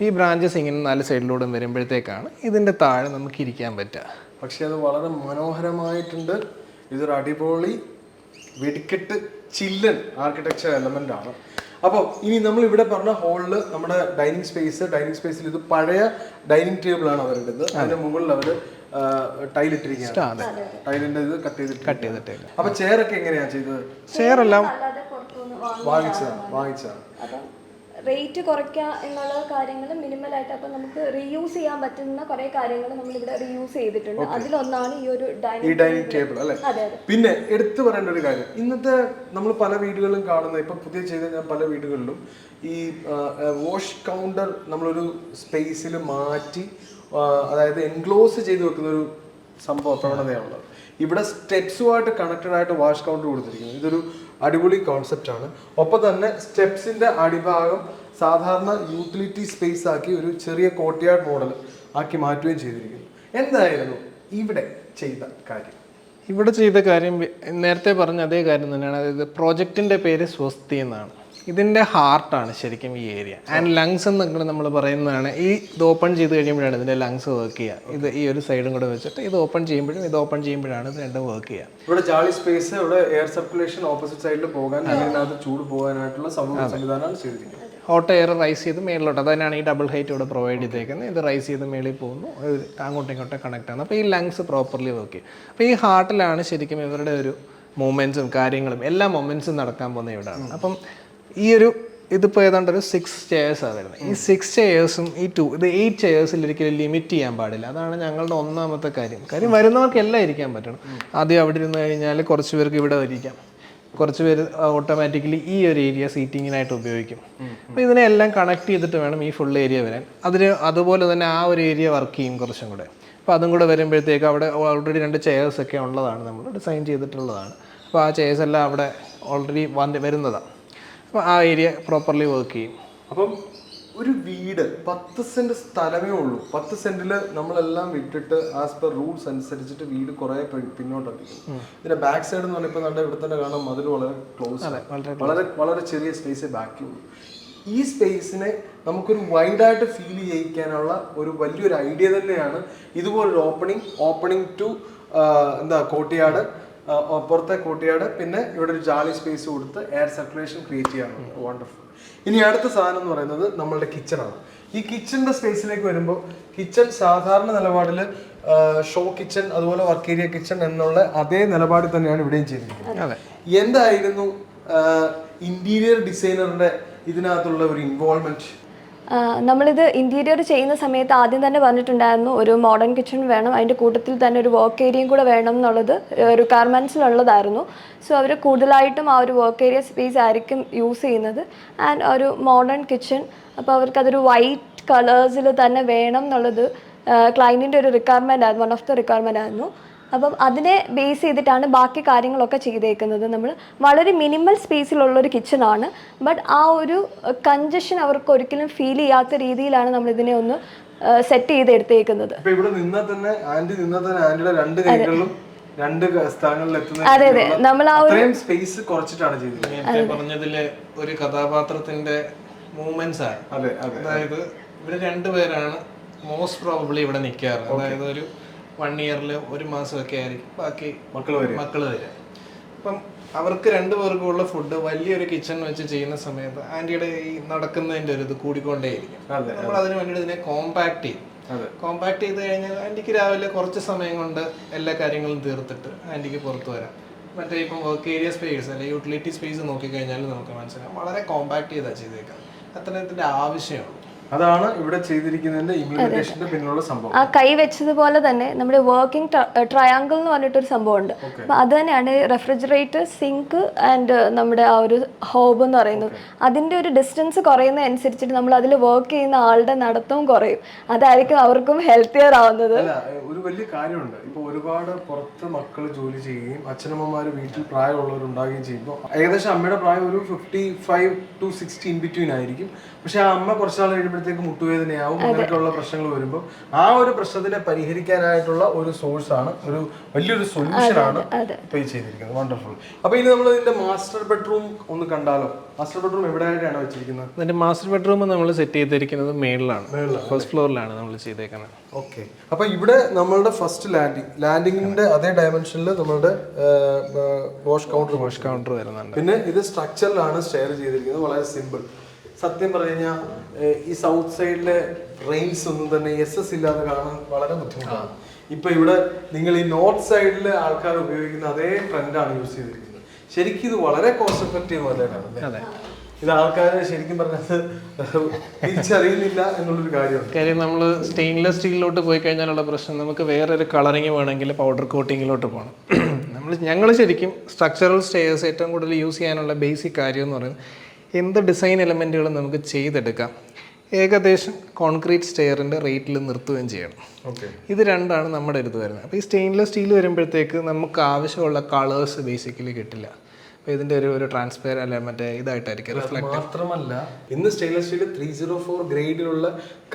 ഈ ബ്രാഞ്ചസ് ഇങ്ങനെ 4 സൈഡിലൂടെ വരുമ്പോഴത്തേക്കാണ് ഇതിൻ്റെ താഴെ നമുക്ക് ഇരിക്കാൻ പറ്റുക. പക്ഷെ അത് വളരെ മനോഹരമായിട്ടുണ്ട്. ഇതൊരു അടിപൊളി വെടിക്കെട്ട് ചില്ലൻ ആർക്കിടെക്ചർ എലമെന്റ് ആണ്. അപ്പോൾ ഇനി നമ്മൾ ഇവിടെ പറഞ്ഞ ഹോളിൽ നമ്മുടെ ഡൈനിങ് സ്പേസിൽ ഇത് പഴയ ഡൈനിങ് ടേബിൾ ആണ് അവരുടേത്. അതിന്റെ മുകളിൽ അവർ ടൈലിട്ടിരിക്കുകയാണ്. ടൈലിന്റെ ഇത് കട്ട് ചെയ്തിട്ട്. അപ്പൊ ചെയറൊക്കെ എങ്ങനെയാ ചെയ്തത്? ചെയറെല്ലാം വാങ്ങിച്ചതാണ്. റേറ്റ് കുറയ്ക്കുക എന്നുള്ള കാര്യങ്ങൾ മിനിമലായിട്ട്. അപ്പം നമുക്ക് റീയൂസ് ചെയ്യാൻ പറ്റുന്ന കുറേ കാര്യങ്ങൾ നമ്മളിവിടെ റീയൂസ് ചെയ്തിട്ടുണ്ട്. അതിലൊന്നാണ് ഈ ഒരു ഡൈനിങ് ടേബിൾ അല്ലേ? പിന്നെ എടുത്തു പറയേണ്ട ഒരു കാര്യം, ഇന്നത്തെ നമ്മൾ പല വീടുകളിലും കാണുന്ന, ഇപ്പം പുതിയ ചെയ്ത ഞാൻ പല വീടുകളിലും ഈ വാഷ് കൗണ്ടർ നമ്മളൊരു സ്പേസിൽ മാറ്റി, അതായത് എൻക്ലോസ് ചെയ്ത് വെക്കുന്ന ഒരു പ്രവണതയാണുള്ളത്. ഇവിടെ സ്റ്റെപ്സുമായിട്ട് കണക്റ്റഡ് ആയിട്ട് വാഷ് കൗണ്ടർ കൊടുത്തിരിക്കുന്നത്. ഇതൊരു അടിപൊളി കോൺസെപ്റ്റ് ആണ്. ഒപ്പം തന്നെ സ്റ്റെപ്സിന്റെ അടിഭാഗം സാധാരണ യൂട്ടിലിറ്റി സ്പേസ് ആക്കി ഒരു ചെറിയ കോർട്ട്യാർഡ് മോഡൽ ആക്കി മാറ്റുകയും ചെയ്തിരിക്കുന്നു. എന്തായിരുന്നു ഇവിടെ ചെയ്ത കാര്യം? ഇവിടെ ചെയ്ത കാര്യം നേരത്തെ പറഞ്ഞ അതേ കാര്യം തന്നെയാണ്. അതായത് പ്രോജക്റ്റിന്റെ പേര് സ്വസ്തി എന്നാണ്. ഇതിൻ്റെ ഹാർട്ടാണ് ശരിക്കും ഈ ഏരിയ. ആൻഡ് ലങ്സ് എന്നൊക്കെ നമ്മൾ പറയുന്നതാണ്. ഇത് ഓപ്പൺ ചെയ്ത് കഴിയുമ്പോഴാണ് ഇതിൻ്റെ ലങ്സ് വർക്ക് ചെയ്യുക. ഇത് ഈ ഒരു സൈഡും കൂടെ വെച്ചിട്ട് ഇത് ഓപ്പൺ ചെയ്യുമ്പോഴാണ് ഇത് രണ്ടും വർക്ക് ചെയ്യുക. ഇവിടെ ജാളി സ്പേസ്, ഇവിടെ എയർ സർക്കുലേഷൻ ഓപ്പോസിറ്റ് സൈഡിൽ പോകാൻ, അതിനകത്ത് ചൂട് പോകാനായിട്ടുള്ള സംവിധാനമാണ് ചെയ്തിരിക്കുന്നത്. ഹോട്ട് എയർ റൈസ് ചെയ്ത് മേളിലോട്ട്, അതിനാണ് ഈ ഡബിൾ ഹൈറ്റ് ഇവിടെ പ്രൊവൈഡ് ചെയ്തേക്കുന്നത്. ഇത് റൈസ് ചെയ്ത് മേളിൽ പോകുന്നു, അങ്ങോട്ടും ഇങ്ങോട്ടും കണക്ട് ആണ്. അപ്പോൾ ഈ ലങ്സ് പ്രോപ്പർലി വർക്ക് ചെയ്യും. അപ്പോൾ ഈ ഹാർട്ടിലാണ് ശരിക്കും ഇവരുടെ ഒരു മൂവ്മെൻറ്റ്സും കാര്യങ്ങളും എല്ലാ മൊമെൻറ്റ്സും നടക്കാൻ പോകുന്നത് ഇവിടെയാണ്. അപ്പം ഈ ഒരു ഇതിപ്പോൾ ഏതാണ്ട് ഒരു 6 ചെയേഴ്സാണ് വരുന്നത്. ഈ 6 ചെയേഴ്സും ഈ 8 ചെയേഴ്സിൽ ഒരിക്കലും ലിമിറ്റ് ചെയ്യാൻ പാടില്ല. അതാണ് ഞങ്ങളുടെ ഒന്നാമത്തെ കാര്യം. വരുന്നവർക്ക് എല്ലാം ഇരിക്കാൻ പറ്റണം. ആദ്യം അവിടെ ഇരുന്ന് കഴിഞ്ഞാൽ കുറച്ച് പേർക്ക് ഇവിടെ ഇരിക്കാം, കുറച്ച് പേര് ഓട്ടോമാറ്റിക്കലി ഈ ഒരു ഏരിയ സീറ്റിങ്ങിനായിട്ട് ഉപയോഗിക്കും. അപ്പോൾ ഇതിനെല്ലാം കണക്ട് ചെയ്തിട്ട് വേണം ഈ ഫുൾ ഏരിയ വരാൻ. അതുപോലെ തന്നെ ആ ഒരു ഏരിയ വർക്ക് ചെയ്യും കുറച്ചും കൂടെ. അപ്പോൾ അതും കൂടെ വരുമ്പോഴത്തേക്ക് അവിടെ ഓൾറെഡി 2 ചെയേഴ്സൊക്കെ ഉള്ളതാണ്, നമ്മൾ ഡിസൈൻ ചെയ്തിട്ടുള്ളതാണ്. അപ്പോൾ ആ ചെയേഴ്സ് എല്ലാം അവിടെ ഓൾറെഡി വരുന്നതാണ്. അപ്പോൾ ആ ഏരിയ പ്രോപ്പർലി വർക്ക് ചെയ്യും. അപ്പം ഒരു വീട് 10 സെന്റ് സ്ഥലമേ ഉള്ളൂ. 10 സെന്റിൽ നമ്മളെല്ലാം വിട്ടിട്ട് ആസ് പെർ റൂൾസ് അനുസരിച്ചിട്ട് വീട് കുറെ പിന്നോട്ടടിക്കും. ഇതിന്റെ ബാക്ക് സൈഡ് എന്ന് പറഞ്ഞാൽ ഇപ്പൊ നമ്മുടെ ഇവിടെ തന്നെ കാണാം, മതിൽ വളരെ ക്ലോസ്, വളരെ വളരെ ചെറിയ സ്പേസേ ബാക്കിയുള്ളൂ. ഈ സ്പേസിനെ നമുക്കൊരു വൈഡായിട്ട് ഫീൽ ചെയ്യിക്കാനുള്ള ഒരു വലിയൊരു ഐഡിയ തന്നെയാണ് ഇതുപോലൊരു ഓപ്പണിംഗ് ടു കോർട്ട്യാർഡ്, പുറത്തെ കോർട്ട്യാർഡ്, പിന്നെ ഇവിടെ ഒരു ജാലി സ്പേസ് കൊടുത്ത് എയർ സർക്കുലേഷൻ ക്രിയേറ്റ് ചെയ്യാറുണ്ട്. വണ്ടർഫുൾ. ഇനി അടുത്ത സാധനം എന്ന് പറയുന്നത് നമ്മളുടെ കിച്ചണാണ്. ഈ കിച്ചണിന്റെ സ്പേസിലേക്ക് വരുമ്പോൾ കിച്ചൺ സാധാരണ നിലപാടിൽ ഷോ കിച്ചൺ അതുപോലെ വർക്ക് ഏരിയ കിച്ചൺ എന്നുള്ള അതേ നിലപാടിൽ തന്നെയാണ് ഇവിടെയും ചെയ്തിരിക്കുന്നത്. എന്തായിരുന്നു ഇന്റീരിയർ ഡിസൈനറിന്റെ ഇതിനകത്തുള്ള ഒരു ഇൻവോൾവ്മെന്റ്? നമ്മളിത് ഇൻറ്റീരിയർ ചെയ്യുന്ന സമയത്ത് ആദ്യം തന്നെ പറഞ്ഞിട്ടുണ്ടായിരുന്നു ഒരു മോഡേൺ കിച്ചൺ വേണം, അതിൻ്റെ കൂട്ടത്തിൽ തന്നെ ഒരു വർക്ക് ഏരിയയും കൂടെ വേണം എന്നുള്ളത് റിക്വയർമെൻറ്റ്സിലുള്ളതായിരുന്നു. സോ അവർ കൂടുതലായിട്ടും ആ ഒരു വർക്ക് ഏരിയ സ്പേസ് ആയിരിക്കും യൂസ് ചെയ്യുന്നത് ആൻഡ് ഒരു മോഡേൺ കിച്ചൺ. അപ്പോൾ അവർക്കതൊരു വൈറ്റ് കളേഴ്സിൽ തന്നെ വേണം എന്നുള്ളത് ക്ലയൻറ്റിൻ്റെ ഒരു റിക്വയർമെൻ്റ് ആയിരുന്നു, വൺ ഓഫ് ദ റിക്വയർമെൻ്റ് ആയിരുന്നു. അപ്പം അതിനെ ബേസ് ചെയ്തിട്ടാണ് ബാക്കി കാര്യങ്ങളൊക്കെ ചെയ്തേക്കുന്നത്. നമ്മൾ വളരെ മിനിമൽ സ്പേസിലുള്ളൊരു കിച്ചണാണ്, ബട്ട് ആ ഒരു കൺജഷൻ അവർക്ക് ഒരിക്കലും ഫീൽ ചെയ്യാത്ത രീതിയിലാണ് നമ്മൾ ഇതിനെ ഒന്ന് സെറ്റ് ചെയ്ത് എടുത്തേക്കുന്നത്. ഇവിടെ നിന്നാൽ തന്നെ ആന്റിയുടെ രണ്ട് കൈകളിലും രണ്ട് സ്ഥലങ്ങളിൽ എത്തുന്ന അതെ നമ്മൾ ആ ഒരു സ്പേസ് കുറച്ചിട്ടാണ് ചെയ്തത്. നേരത്തെ പറഞ്ഞതിലെ ഒരു കഥാപാത്രത്തിന്റെ മൂവ്മെന്റ്സ് ആണ്. അതായത് ഇവര് രണ്ടുപേരാണ് മോസ്റ്റ് പ്രോബബ്ലി ഇവിടെ നിൽക്കാറ്. അതായത് ഒരു 1 ഇയറിൽ 1 മാസമൊക്കെ ആയിരിക്കും ബാക്കി മക്കള് വരിക. അപ്പം അവർക്ക് 2 പേർക്കുള്ള ഫുഡ് വലിയൊരു കിച്ചൺ വെച്ച് ചെയ്യുന്ന സമയത്ത് ആന്റിയുടെ ഈ നടക്കുന്നതിൻ്റെ ഒരു ഇത് കൂടിക്കൊണ്ടേയിരിക്കും. നമ്മൾ അതിന് വേണ്ടിയിട്ട് ഇതിനെ കോമ്പാക്ട് ചെയ്യും. കോമ്പാക്ട് ചെയ്ത് കഴിഞ്ഞാൽ ആന്റിക്ക് രാവിലെ കുറച്ച് സമയം കൊണ്ട് എല്ലാ കാര്യങ്ങളും തീർത്തിട്ട് ആന്റിക്ക് പുറത്തു വരാം. മറ്റേ ഇപ്പം വർക്ക് ഏരിയ സ്പേസ് അല്ലെങ്കിൽ യൂട്ടിലിറ്റി സ്പേസ് നോക്കിക്കഴിഞ്ഞാൽ നമുക്ക് മനസ്സിലാവും വളരെ കോമ്പാക്ട് ചെയ്താണ് ചെയ്തേക്കാം. അത്രത്തിൻ്റെ ആവശ്യമുള്ളൂ. അതാണ് ഇവിടെ ചെയ്തിരിക്കുന്നതിന്റെ ഇംപ്ലിമെന്റേഷന്റെ പിന്നിലുള്ള സംഭവം. ആ കൈ വെച്ചതുപോലെ തന്നെ നമ്മുടെ വർക്കിംഗ് ട്രയാങ്കിൾ എന്ന് പറഞ്ഞിട്ടൊരു സംഭവമുണ്ട്. അപ്പം അത് തന്നെയാണ് റെഫ്രിജറേറ്റർ, സിങ്ക് ആൻഡ് നമ്മുടെ ആ ഒരു ഹോബ് എന്ന് പറയുന്നത്. അതിൻ്റെ ഒരു ഡിസ്റ്റൻസ് കുറയുന്ന അനുസരിച്ചിട്ട് നമ്മൾ അതിൽ വർക്ക് ചെയ്യുന്ന ആളുടെ നടത്തവും കുറയും. അതായിരിക്കും അവർക്കും ഹെൽത്തിയർ ആവുന്നത്. ഒരു വലിയ കാര്യമുണ്ട്. ഇപ്പൊ ഒരുപാട് പുറത്ത് മക്കൾ ജോലി ചെയ്യുകയും അച്ഛനമ്മമാര് വീട്ടിൽ പ്രായമുള്ളവരുണ്ടാകുകയും ചെയ്യുമ്പോൾ ഏകദേശം അമ്മയുടെ പ്രായം ഒരു 55 to 60 ഇൻ ബിറ്റ്വീൻ ആയിരിക്കും. പക്ഷെ ആ അമ്മ കുറച്ചാൾ കഴിയുമ്പോഴത്തേക്ക് മുട്ടുവേദനയാവും. അങ്ങനെയൊക്കെയുള്ള പ്രശ്നങ്ങൾ വരുമ്പോൾ ആ ഒരു പ്രശ്നത്തിനെ പരിഹരിക്കാനായിട്ടുള്ള ഒരു സോഴ്സ് ആണ്, ഒരു വലിയൊരു സൊല്യൂഷൻ ആണ് ഇപ്പൊ ഈ ചെയ്തിരിക്കുന്നത്. വണ്ടർഫുൾ. അപ്പൊ ഇനി നമ്മൾ ഇതിന്റെ മാസ്റ്റർ ബെഡ്റൂം ഒന്ന് കണ്ടാലോ? മാസ്റ്റർ ബെഡ്റൂം എവിടെയായിട്ടാണ് വെച്ചിരിക്കുന്നത്? അതിന്റെ മാസ്റ്റർ ബെഡ്റൂം നമ്മൾ സെറ്റ് ചെയ്തിരിക്കുന്നത് മേളിലാണ്, ഫസ്റ്റ് ഫ്ലോറിലാണ് നമ്മൾ ചെയ്തേക്കുന്നത്. ഓക്കെ. അപ്പൊ ഇവിടെ നമ്മളുടെ ഫസ്റ്റ് ലാൻഡിങ്ങിന്റെ അതേ ഡയമെൻഷനിൽ നമ്മളുടെ വാഷ് കൗണ്ടർ വരുന്നുണ്ട്. പിന്നെ ഇത് സ്ട്രക്ചറിലാണ് സ്റ്റെയർ ചെയ്തിരിക്കുന്നത്. വളരെ സിമ്പിൾ. സത്യം പറഞ്ഞു കഴിഞ്ഞാൽ ഈ സൗത്ത് സൈഡിലെ റെയിൻസ് ഒന്നും തന്നെ SS ഇല്ലാതെ കാണാൻ വളരെ ബുദ്ധിമുട്ടാണ്. ഇപ്പൊ ഇവിടെ നിങ്ങൾ ഈ നോർത്ത് സൈഡിലെ ആൾക്കാർ ഉപയോഗിക്കുന്ന അതേ ട്രെൻഡാണ് യൂസ് ചെയ്തിരിക്കുന്നത്. ശരിക്കും ഇത് വളരെ കോസ്റ്റ് എഫക്റ്റീവ് മെത്തേഡാണ്. ഇത് ആൾക്കാർ ശരിക്കും പറഞ്ഞത് തിരിച്ചറിയുന്നില്ല എന്നുള്ളൊരു കാര്യമാണ്. കാര്യം നമ്മൾ സ്റ്റെയിൻലെസ് സ്റ്റീലിലോട്ട് പോയി കഴിഞ്ഞാലുള്ള പ്രശ്നം, നമുക്ക് വേറൊരു കളറിങ് വേണമെങ്കിൽ പൗഡർ കോട്ടിങ്ങിലോട്ട് പോകണം. ഞങ്ങൾ ശരിക്കും സ്ട്രക്ചറൽ സ്റ്റെയർസ് ഏറ്റവും കൂടുതൽ യൂസ് ചെയ്യാനുള്ള ബേസിക് കാര്യം എന്ന് പറയുന്നത് എന്ത് ഡിസൈൻ എലമെൻറ്റുകളും നമുക്ക് ചെയ്തെടുക്കാം. ഏകദേശം കോൺക്രീറ്റ് സ്റ്റെയറിൻ്റെ റേറ്റിൽ നിർത്തുകയും ചെയ്യണം. ഇത് രണ്ടാണ് നമ്മുടെ അടുത്ത് വരുന്നത്. അപ്പോൾ ഈ സ്റ്റെയിൻലെസ് സ്റ്റീൽ വരുമ്പോഴത്തേക്ക് നമുക്ക് ആവശ്യമുള്ള കളേഴ്സ് ബേസിക്കലി കിട്ടില്ല. അപ്പോൾ ഇതിൻ്റെ ഒരു ട്രാൻസ്പെയർ അല്ല മറ്റേ ഇതായിട്ടായിരിക്കും റിഫ്ലക്ട്. മാത്രമല്ല ഇന്ന് സ്റ്റെയിൻലെസ് സ്റ്റീൽ 304 ഗ്രേഡിലുള്ള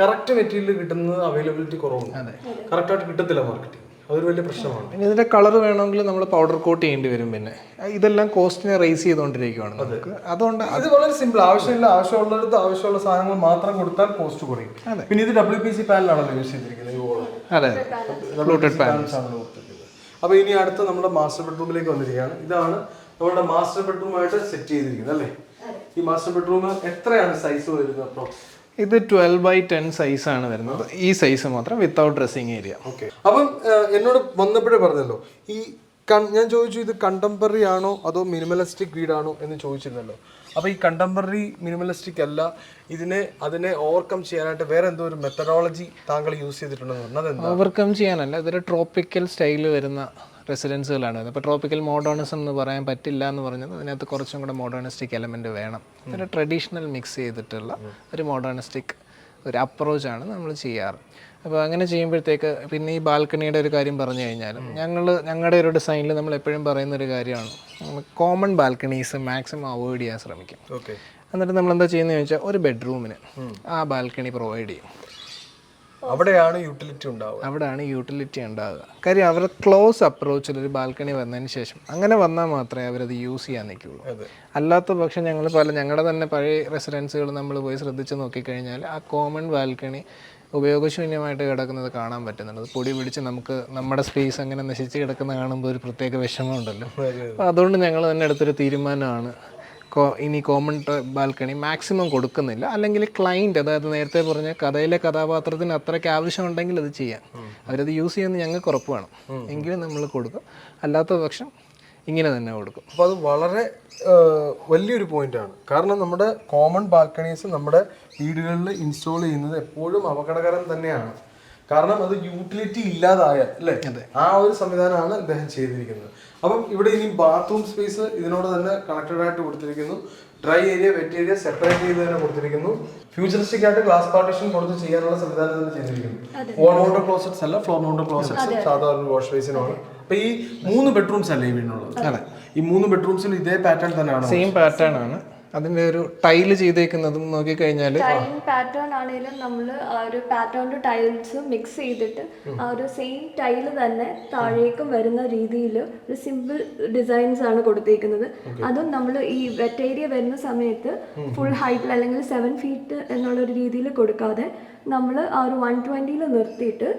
കറക്റ്റ് മെറ്റീരിയൽ കിട്ടുന്നത് അവൈലബിലിറ്റി കുറവുണ്ട്. കറക്റ്റായിട്ട് കിട്ടത്തില്ല മാർക്കറ്റിൽ. അതൊരു വലിയ പ്രശ്നമാണ്. പിന്നെ ഇതിൻ്റെ കളർ വേണമെങ്കിൽ നമ്മൾ പൗഡർ കോട്ട് ചെയ്യേണ്ടി വരും. പിന്നെ ഇതെല്ലാം കോസ്റ്റിനെ റേസ് ചെയ്തുകൊണ്ടിരിക്കുകയാണ് നമുക്ക്. അതുകൊണ്ട് ഇത് വളരെ സിമ്പിൾ. ആവശ്യമുള്ളിടത്ത് ആവശ്യമുള്ള സാധനങ്ങൾ മാത്രം കൊടുത്താൽ കോസ്റ്റ് കുറയും. പിന്നെ ഇത് WPC പാനലാണല്ലോ യൂസ് ചെയ്തിരിക്കുന്നത്. അതെ, ഫ്ലൂട്ടഡ് പാനൽസ്. അപ്പോൾ ഇനി അടുത്ത നമ്മുടെ മാസ്റ്റർ ബെഡ്റൂമിലേക്ക് വന്നിരിക്കുകയാണ്. ഇതാണ് നമ്മുടെ മാസ്റ്റർ ബെഡ്റൂമായിട്ട് സെറ്റ് ചെയ്തിരിക്കുന്നത് അല്ലേ? ഈ മാസ്റ്റർ ബെഡ്റൂം എത്രയാണ് സൈസ് വരുന്നത്? അപ്പോൾ ഇത് 12x10 സൈസാണ് വരുന്നത്. ഈ സൈസ് മാത്രം വിത്തൗട്ട് ഡ്രസ്സിങ് ഏരിയ. ഓക്കെ. അപ്പം എന്നോട് വന്നപ്പോഴേ പറഞ്ഞല്ലോ, ഈ ഞാൻ ചോദിച്ചു ഇത് കണ്ടംപററി ആണോ അതോ മിനിമലിസ്റ്റിക് വീടാണോ എന്ന് ചോദിച്ചിരുന്നല്ലോ. അപ്പോൾ ഈ കണ്ടംപററി മിനിമലിസ്റ്റിക് അല്ല, അതിനെ ഓവർകം ചെയ്യാനായിട്ട് വേറെ എന്തോ ഒരു മെത്തഡോളജി താങ്കൾ യൂസ് ചെയ്തിട്ടുണ്ടെന്ന് പറഞ്ഞത്? ഓവർകം ചെയ്യാനല്ല, ഇതൊരു ട്രോപ്പിക്കൽ സ്റ്റൈലിൽ വരുന്ന റെസിഡൻസുകളാണ്. ഇപ്പോൾ ട്രോപ്പിക്കൽ മോഡേണിസം എന്ന് പറയാൻ പറ്റില്ല എന്ന് പറഞ്ഞത് അതിനകത്ത് കുറച്ചും കൂടെ മോഡേണിസ്റ്റിക് എലമെൻറ്റ് വേണം. ഒരു ട്രഡീഷണൽ മിക്സ് ചെയ്തിട്ടുള്ള ഒരു മോഡേണിസ്റ്റിക് ഒരു അപ്രോച്ചാണ് നമ്മൾ ചെയ്യാറ്. അപ്പോൾ അങ്ങനെ ചെയ്യുമ്പോഴത്തേക്ക് പിന്നെ ഈ ബാൽക്കണിയുടെ ഒരു കാര്യം പറഞ്ഞു കഴിഞ്ഞാൽ ഞങ്ങളുടെ ഒരു ഡിസൈനിൽ നമ്മൾ എപ്പോഴും പറയുന്ന ഒരു കാര്യമാണ് കോമൺ ബാൽക്കണീസ് മാക്സിമം അവോയ്ഡ് ചെയ്യാൻ ശ്രമിക്കും. ഓക്കെ. എന്നിട്ട് നമ്മൾ എന്താ ചെയ്യുന്നത് ചോദിച്ചാൽ ഒരു ബെഡ്റൂമിന് ആ ബാൽക്കണി പ്രൊവൈഡ് ചെയ്യും. അവിടെയാണ് യൂട്ടിലിറ്റി ഉണ്ടാവുക. കാര്യം അവരുടെ ക്ലോസ് അപ്രോച്ചിൽ ഒരു ബാൽക്കണി വന്നതിന് ശേഷം അങ്ങനെ വന്നാൽ മാത്രമേ അവരത് യൂസ് ചെയ്യാൻ നിൽക്കുകയുള്ളൂ. അല്ലാത്ത പക്ഷം ഞങ്ങളുടെ തന്നെ പഴയ റെസിഡൻസുകൾ നമ്മൾ പോയി ശ്രദ്ധിച്ച് നോക്കിക്കഴിഞ്ഞാൽ ആ കോമൺ ബാൽക്കണി ഉപയോഗശൂന്യമായിട്ട് കിടക്കുന്നത് കാണാൻ പറ്റുന്നുണ്ട്. പൊടി പിടിച്ച് നമുക്ക് നമ്മുടെ സ്പേസ് അങ്ങനെ നശിച്ച് കിടക്കുന്ന കാണുമ്പോൾ ഒരു പ്രത്യേക വിഷമമുണ്ടല്ലോ. അപ്പോൾ അതുകൊണ്ട് ഞങ്ങൾ തന്നെ എടുത്തൊരു തീരുമാനമാണ് ഇനി കോമൺ ബാൽക്കണി മാക്സിമം കൊടുക്കുന്നില്ല. അല്ലെങ്കിൽ ക്ലൈൻറ്റ്, അതായത് നേരത്തെ പറഞ്ഞ കഥയിലെ കഥാപാത്രത്തിന് അത്രയ്ക്ക് ആവശ്യമുണ്ടെങ്കിൽ അത് ചെയ്യാം. അവരത് യൂസ് ചെയ്യുന്നത് ഞങ്ങൾക്ക് ഉറപ്പ് വേണം എങ്കിലും നമ്മൾ കൊടുക്കും. അല്ലാത്ത പക്ഷം ഇങ്ങനെ തന്നെ കൊടുക്കും. അപ്പോൾ അത് വളരെ വലിയൊരു പോയിന്റാണ്. കാരണം നമ്മുടെ കോമൺ ബാൽക്കണീസ് നമ്മുടെ വീടുകളിൽ ഇൻസ്റ്റാൾ ചെയ്യുന്നത് എപ്പോഴും അപകടകരം തന്നെയാണ്. കാരണം അത് യൂട്ടിലിറ്റി ഇല്ലാതായാൽ അല്ലേ, ആ ഒരു സംവിധാനമാണ് അദ്ദേഹം ചെയ്തിരിക്കുന്നത്. അപ്പം ഇവിടെ ഇനി ബാത്റൂം സ്പേസ് ഇതിനോട് തന്നെ കണക്റ്റഡ് ആയിട്ട് കൊടുത്തിരിക്കുന്നു. Dry area wet area separate ചെയ്ത് തന്നെ കൊടുത്തിരിക്കുന്നു. ഫ്യൂച്ചറിസ്റ്റിക് ആയിട്ട് ഗ്ലാസ് പാർട്ടീഷൻ കൊടുത്ത് ചെയ്യാനുള്ള സംവിധാനം തന്നെ ചെയ്തിരിക്കുന്നു. വാൾ മൗണ്ടഡ് ക്ലോസറ്റ്സ് അല്ല, ഫ്ലോർ മൗണ്ടഡ് ക്ലോസറ്റ്സ്, സാധാരണ വാഷ് ബേസിനാണ്. അപ്പൊ ഈ 3 ബെഡ്റൂംസ് അല്ലേ ഈ വീടിനുള്ളത്? അതെ, ഈ 3 ബെഡ്റൂംസിൽ ഇതേ പാറ്റേൺ തന്നെയാണ്, സെയിം പാറ്റേൺ ആണ്. അതിന്റെ ഒരു ടൈല് ചെയ്തേക്കുന്നതും നോക്കിക്കഴിഞ്ഞാൽ ടൈൽ പാറ്റേൺ ആണെങ്കിലും നമ്മൾ ആ ഒരു പാറ്റേൺ ടൈൽസ് മിക്സ് ചെയ്തിട്ട് ആ ഒരു സെയിം ടൈല് തന്നെ താഴേക്കും വരുന്ന രീതിയിൽ ഒരു സിമ്പിൾ ഡിസൈൻസ് ആണ് കൊടുത്തേക്കുന്നത്. അതും നമ്മൾ ഈ വെറ്റ് ഏരിയ വരുന്ന സമയത്ത് ഫുൾ ഹൈറ്റിൽ അല്ലെങ്കിൽ 7 ഫീറ്റ് എന്നുള്ള ഒരു രീതിയിൽ കൊടുക്കാതെ നമ്മൾ ആ ഒരു 120 നിർത്തിയിട്ട്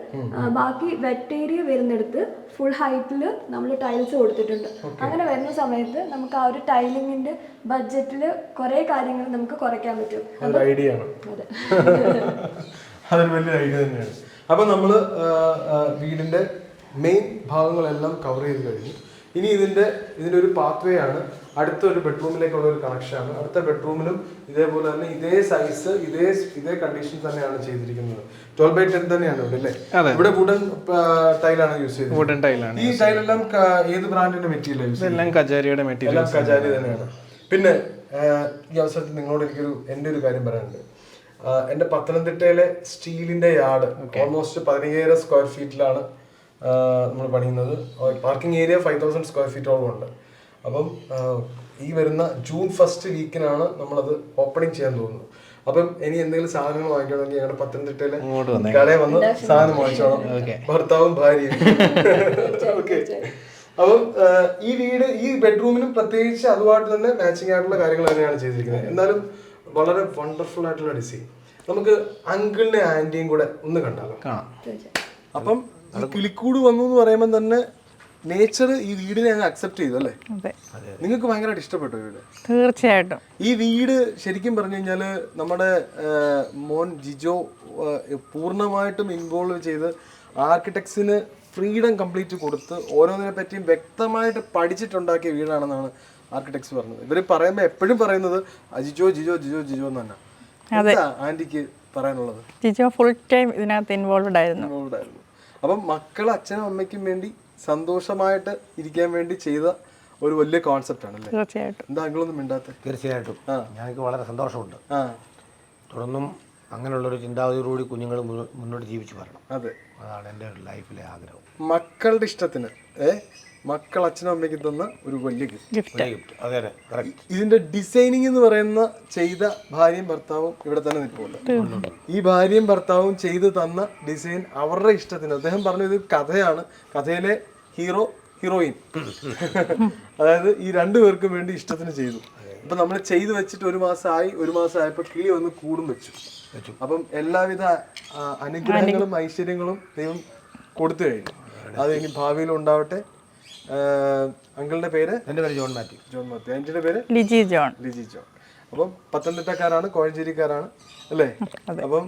ബാക്കി വെറ്റ് ഏരിയ വരുന്നിടത്ത് ഫുൾ ഹൈറ്റിൽ നമ്മൾ ടൈൽസ് കൊടുത്തിട്ടുണ്ട്. അങ്ങനെ വരുന്ന സമയത്ത് നമുക്ക് ആ ഒരു ടൈലിങ്ങിന്റെ ബഡ്ജറ്റിൽ കുറെ കാര്യങ്ങൾ നമുക്ക് കുറയ്ക്കാൻ പറ്റും. അതൊരു ഐഡിയ ആണ്. അതൊരു വലിയ ഐഡിയ തന്നെയാണ്. അപ്പൊ നമ്മള് വീടിന്റെ മെയിൻ ഭാഗങ്ങളെല്ലാം കവർ ചെയ്ത് കഴിഞ്ഞു. ഇനി ഇതിന്റെ ഒരു പാത്വേ ആണ്. അടുത്തൊരു ബെഡ്റൂമിലേക്കുള്ള ഒരു കണക്ഷനാണ്. അടുത്ത ബെഡ്റൂമിലും ഇതേപോലെ തന്നെ ഇതേ സൈസ് ഇതേ കണ്ടീഷൻ തന്നെയാണ് ചെയ്തിരിക്കുന്നത്. 12x10 തന്നെയാണ് ഇവിടെ അല്ലേ? ഇവിടെ വുഡൻ ടൈലാണ് യൂസ് ചെയ്തത്. വുഡൻ ടൈലാണ്. ഈ ടൈലെല്ലാം ഏത് ബ്രാൻഡിന്റെ മെറ്റീരിയൽ യൂസ്? എല്ലാം കജാരിയുടെ മെറ്റീരിയൽ. എല്ലാം കജാരി തന്നെയാണ്. പിന്നെ ഈ അവസരത്തിൽ നിങ്ങളോട് എൻ്റെ ഒരു കാര്യം പറയാനുണ്ട്. എൻ്റെ പത്തനംതിട്ടയിലെ സ്റ്റീലിന്റെ യാർഡ് ഓൾമോസ്റ്റ് 15,000 സ്ക്വയർ ഫീറ്റിലാണ് നമ്മൾ പണിയുന്നത്. പാർക്കിംഗ് ഏരിയ 5,000 സ്ക്വയർ ഫീറ്റോളം ഉണ്ട്. അപ്പം ഈ വരുന്ന ജൂൺ 1st വീക്കിനാണ് നമ്മളത് ഓപ്പണിംഗ് ചെയ്യാൻ തോന്നുന്നത്. അപ്പം ഇനി എന്തെങ്കിലും സാധനങ്ങൾ വാങ്ങിക്കണമെങ്കിൽ ഞങ്ങളുടെ പത്തനംതിട്ടയിലെ കടയിൽ വന്ന് സാധനം വാങ്ങിച്ചോണം, ഭർത്താവും ഭാര്യയും. ഓക്കെ. അപ്പം ഈ ബെഡ്റൂമിനും പ്രത്യേകിച്ച് അതുമായിട്ട് തന്നെ മാച്ചിങ് ആയിട്ടുള്ള കാര്യങ്ങൾ തന്നെയാണ് ചെയ്തിരിക്കുന്നത്. എന്നാലും വളരെ വണ്ടർഫുൾ ആയിട്ടുള്ള ഡിസൈൻ. നമുക്ക് അങ്കിളിനെ ആന്റിയും കൂടെ ഒന്ന് കണ്ടാലോ? കാണാം. അപ്പം ഈ കിളിക്കൂട് വന്നു എന്ന് പറയുമ്പോൾ തന്നെ നേച്ചർ ഈ വീടിനെ അങ്ങ് അക്സെപ്റ്റ് ചെയ്തു അല്ലേ? നിങ്ങൾക്ക് ഭയങ്കരമായിട്ട് ഇഷ്ടപ്പെട്ടു വീട്? തീർച്ചയായിട്ടും. ഈ വീട് ശരിക്കും പറഞ്ഞു കഴിഞ്ഞാല് നമ്മുടെ മോൻ ജിജോ പൂർണ്ണമായിട്ടും ഇൻവോൾവ് ചെയ്ത് ആർക്കിടെക്ട്സിന് ഫ്രീഡം കംപ്ലീറ്റ് കൊടുത്ത് ഓരോന്നിനെ പറ്റിയും വ്യക്തമായിട്ട് പഠിച്ചിട്ടുണ്ടാക്കിയ വീടാണെന്നാണ് ആർക്കിടെക്ട്സ് പറഞ്ഞത്. ഇവര് പറയുമ്പോൾ എപ്പോഴും പറയുന്നത് ജിജോ ജിജോ ജിജോ ജിജോ എന്ന് തന്നെ. ആന്റിക്ക് പറയാനുള്ളത്? ജിജോ ഫുൾ ടൈം ഇതിനകത്ത് ഇൻവോൾവ്ഡ് ആയിരുന്നു. അപ്പം മക്കൾ അച്ഛനും അമ്മയ്ക്കും വേണ്ടി സന്തോഷമായിട്ട് ഇരിക്കാൻ വേണ്ടി ചെയ്ത ഒരു വലിയ കോൺസെപ്റ്റ് ആണല്ലേ? തീർച്ചയായിട്ടും. എന്താ അങ്കിളൊന്നും മിണ്ടാത്ത? തീർച്ചയായിട്ടും ഞങ്ങൾക്ക് വളരെ സന്തോഷമുണ്ട്. തുടർന്നും അങ്ങനെയുള്ളൊരു ചിന്താഗതിയോടുകൂടി കുഞ്ഞുങ്ങൾ മുന്നോട്ട് ജീവിച്ചു വരണം. അതെ, അതാണ് എൻ്റെ ലൈഫിലെ ആഗ്രഹം. മക്കളുടെ ഇഷ്ടത്തിന് മക്കൾ അച്ഛനും അമ്മയ്ക്ക് തന്ന ഒരു വലിയ ഗിഫ്റ്റ്. അതെ അതെ, കറക്റ്റ്. ഇതിന്റെ ഡിസൈനിങ് എന്ന് പറയുന്ന ചെയ്ത ഭാര്യയും ഭർത്താവും ഇവിടെ തന്നെ നിൽപ്പുണ്ട്. ഈ ഭാര്യയും ഭർത്താവും ചെയ്ത് തന്ന ഡിസൈൻ അവരുടെ ഇഷ്ടത്തിന്. അദ്ദേഹം പറഞ്ഞു ഇത് കഥയാണ്, കഥയിലെ ഹീറോ ഹീറോയിൻ, അതായത് ഈ 2 പേർക്കും വേണ്ടി ഇഷ്ടത്തിന് ചെയ്തു. അപ്പൊ നമ്മൾ ചെയ്തു വെച്ചിട്ട് ഒരു മാസമായപ്പോ കിളി വന്ന് കൂടും വെച്ചു. അപ്പം എല്ലാവിധ അനുഗ്രഹങ്ങളും ഐശ്വര്യങ്ങളും ദൈവം കൊടുത്തു കഴിഞ്ഞു. അത് ഇനി ഭാവിയിലും ഉണ്ടാവട്ടെ. അങ്കിളുടെ പേര്? എൻ്റെ പേര് ജോൺ മാത്യു. ആന്റിയുടെ പേര് ലിജി ജോൺ. അപ്പം പത്തനംതിട്ടക്കാരാണ്, കോഴഞ്ചേരിക്കാരാണ് അല്ലേ? അപ്പം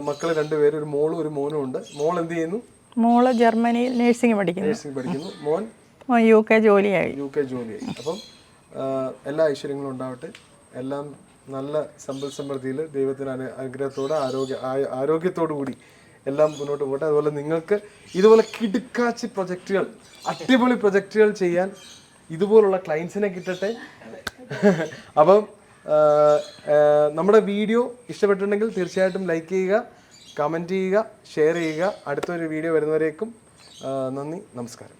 മക്കള് 2 പേര്, ഒരു മോളും ഒരു മോനും ഉണ്ട്. മോൾ എന്ത് ചെയ്യുന്നു? മോള് ജർമ്മനിയിൽ നഴ്സിംഗ് പഠിക്കുന്നു. മോൻ UK ജോലിയായി. അപ്പം എല്ലാ ഐശ്വര്യങ്ങളും ഉണ്ടാവട്ടെ. എല്ലാം നല്ല സമ്പൽ സമൃദ്ധിയിൽ ദൈവത്തിന് അനുഗ്രഹത്തോടെ ആരോഗ്യത്തോടു കൂടി എല്ലാം മുന്നോട്ട് പോട്ടെ. അതുപോലെ നിങ്ങൾക്ക് ഇതുപോലെ കിടുക്കാച്ചി പ്രൊജക്റ്റുകൾ, അടിപൊളി പ്രൊജക്റ്റുകൾ ചെയ്യാൻ ഇതുപോലുള്ള ക്ലയൻസിനെ കിട്ടട്ടെ. അപ്പം നമ്മുടെ വീഡിയോ ഇഷ്ടപ്പെട്ടിട്ടുണ്ടെങ്കിൽ തീർച്ചയായിട്ടും ലൈക്ക് ചെയ്യുക, കമൻറ്റ് ചെയ്യുക, ഷെയർ ചെയ്യുക. അടുത്തൊരു വീഡിയോ വരുന്നവരേക്കും നന്ദി, നമസ്കാരം.